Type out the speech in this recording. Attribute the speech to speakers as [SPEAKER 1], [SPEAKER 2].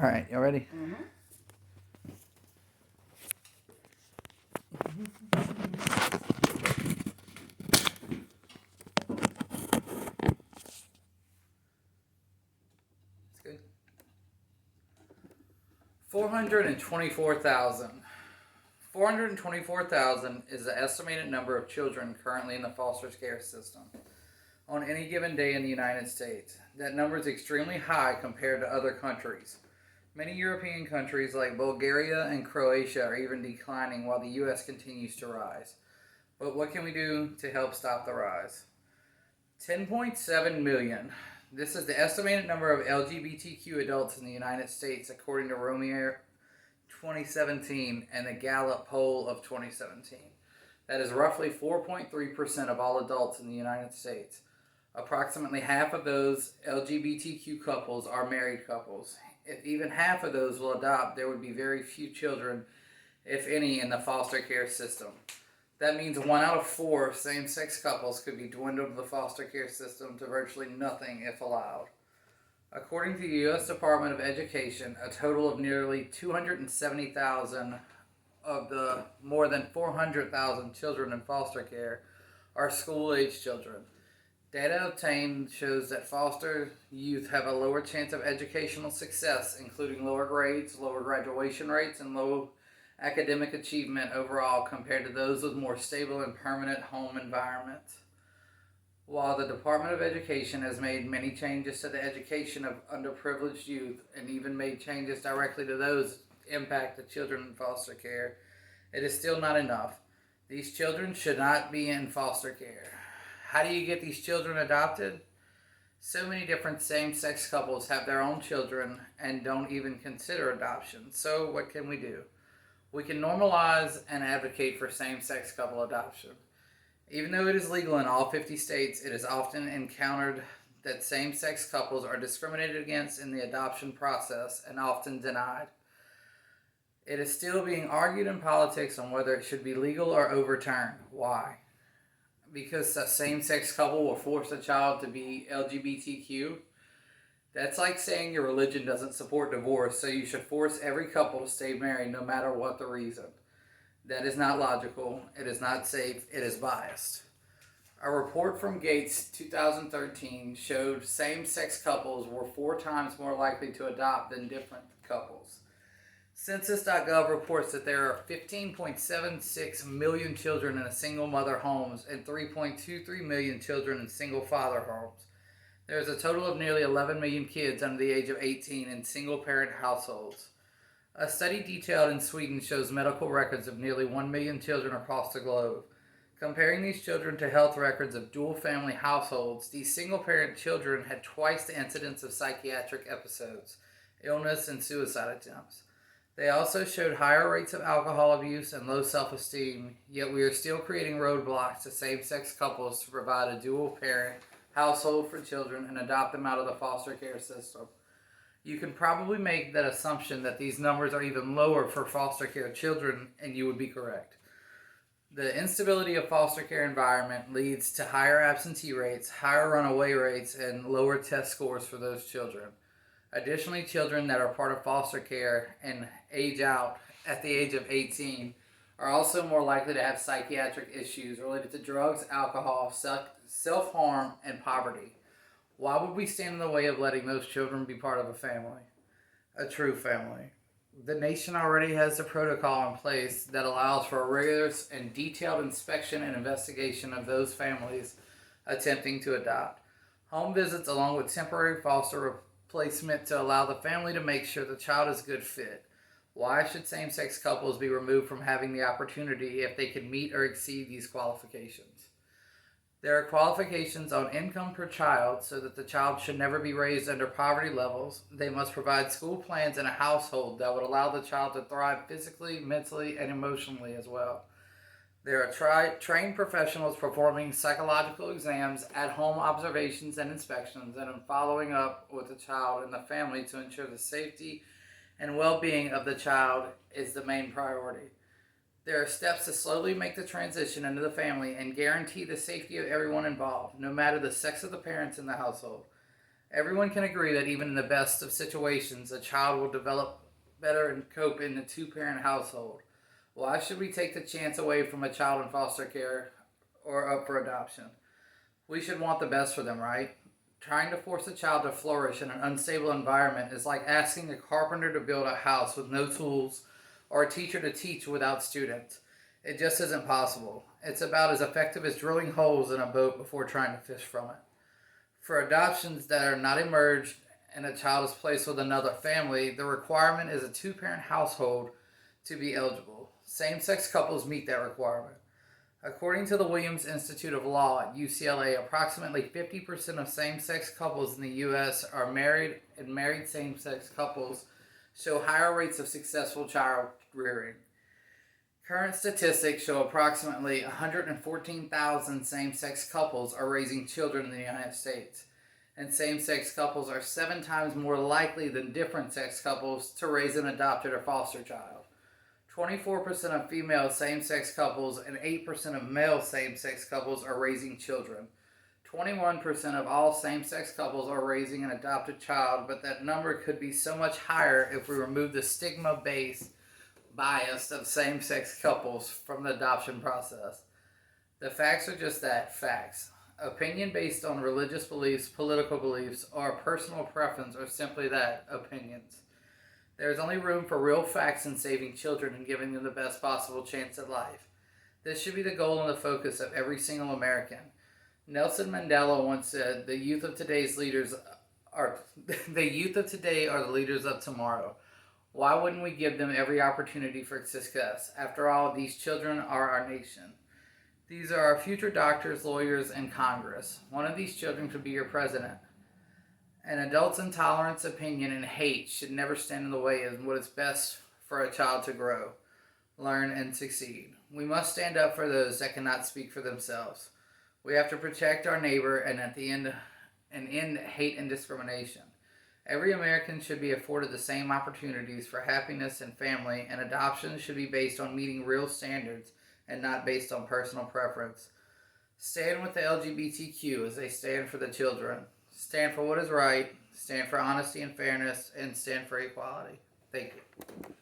[SPEAKER 1] All right, you ready?
[SPEAKER 2] Mm-hmm.
[SPEAKER 1] It's good. 424,000. 424,000 is the estimated number of children currently in the foster care system on any given day in the United States. That number is extremely high compared to other countries. Many European countries like Bulgaria and Croatia are even declining while the US continues to rise. But what can we do to help stop the rise? 10.7 million. This is the estimated number of LGBTQ adults in the United States according to Romeo 2017 and the Gallup poll of 2017. That is roughly 4.3% of all adults in the United States. Approximately half of those LGBTQ couples are married couples. If even half of those will adopt, there would be very few children, if any, in the foster care system. That means 1 out of 4 same-sex couples could be dwindled to the foster care system to virtually nothing if allowed. According to the U.S. Department of Education, a total of nearly 270,000 of the more than 400,000 children in foster care are school-age children. Data obtained shows that foster youth have a lower chance of educational success, including lower grades, lower graduation rates, and low academic achievement overall compared to those with more stable and permanent home environments. While the Department of Education has made many changes to the education of underprivileged youth and even made changes directly to those impact the children in foster care, it is still not enough. These children should not be in foster care. How do you get these children adopted? So many different same-sex couples have their own children and don't even consider adoption. So what can we do? We can normalize and advocate for same-sex couple adoption. Even though it is legal in all 50 states, it is often encountered that same-sex couples are discriminated against in the adoption process and often denied. It is still being argued in politics on whether it should be legal or overturned. Why? Because a same-sex couple will force a child to be LGBTQ. That's like saying your religion doesn't support divorce, so you should force every couple to stay married no matter what the reason. That is not logical, it is not safe, it is biased. A report from Gates 2013 showed same-sex couples were 4 times more likely to adopt than different couples. Census.gov reports that there are 15.76 million children in single mother homes and 3.23 million children in single father homes. There is a total of nearly 11 million kids under the age of 18 in single parent households. A study detailed in Sweden shows medical records of nearly 1 million children across the globe. Comparing these children to health records of dual family households, these single parent children had twice the incidence of psychiatric episodes, illness, and suicide attempts. They also showed higher rates of alcohol abuse and low self-esteem, yet we are still creating roadblocks to same-sex couples to provide a dual parent household for children and adopt them out of the foster care system. You can probably make that assumption that these numbers are even lower for foster care children, and you would be correct. The instability of foster care environment leads to higher absentee rates, higher runaway rates, and lower test scores for those children. Additionally, children that are part of foster care and age out at the age of 18 are also more likely to have psychiatric issues related to drugs, alcohol, self-harm, and poverty. Why would we stand in the way of letting those children be part of a family? A true family. The nation already has a protocol in place that allows for a rigorous and detailed inspection and investigation of those families attempting to adopt. Home visits along with temporary foster placement to allow the family to make sure the child is a good fit. Why should same-sex couples be removed from having the opportunity if they can meet or exceed these qualifications? There are qualifications on income per child so that the child should never be raised under poverty levels. They must provide school plans in a household that would allow the child to thrive physically, mentally, and emotionally as well. There are trained professionals performing psychological exams, at-home observations and inspections, and following up with the child and the family to ensure the safety and well-being of the child is the main priority. There are steps to slowly make the transition into the family and guarantee the safety of everyone involved, no matter the sex of the parents in the household. Everyone can agree that even in the best of situations, a child will develop better and cope in a two-parent household. Why should we take the chance away from a child in foster care or up for adoption? We should want the best for them, right? Trying to force a child to flourish in an unstable environment is like asking a carpenter to build a house with no tools or a teacher to teach without students. It just isn't possible. It's about as effective as drilling holes in a boat before trying to fish from it. For adoptions that are not emerged and a child is placed with another family, the requirement is a two-parent household to be eligible. Same-sex couples meet that requirement. According to the Williams Institute of Law at UCLA, approximately 50% of same-sex couples in the U.S. are married, and married same-sex couples show higher rates of successful child rearing. Current statistics show approximately 114,000 same-sex couples are raising children in the United States, and same-sex couples are 7 times more likely than different-sex couples to raise an adopted or foster child. 24% of female same-sex couples and 8% of male same-sex couples are raising children. 21% of all same-sex couples are raising an adopted child, but that number could be so much higher if we remove the stigma-based bias of same-sex couples from the adoption process. The facts are just that, facts. Opinion based on religious beliefs, political beliefs, or personal preference are simply that, opinions. There is only room for real facts in saving children and giving them the best possible chance at life. This should be the goal and the focus of every single American. Nelson Mandela once said, the youth of today are the leaders of tomorrow. Why wouldn't we give them every opportunity for success? After all, these children are our nation. These are our future doctors, lawyers, and Congress. One of these children could be your president. An adult's intolerance, opinion, and hate should never stand in the way of what is best for a child to grow, learn, and succeed. We must stand up for those that cannot speak for themselves. We have to protect our neighbor and end hate and discrimination. Every American should be afforded the same opportunities for happiness and family, and adoption should be based on meeting real standards and not based on personal preference. Stand with the LGBTQ as they stand for the children. Stand for what is right, stand for honesty and fairness, and stand for equality. Thank you.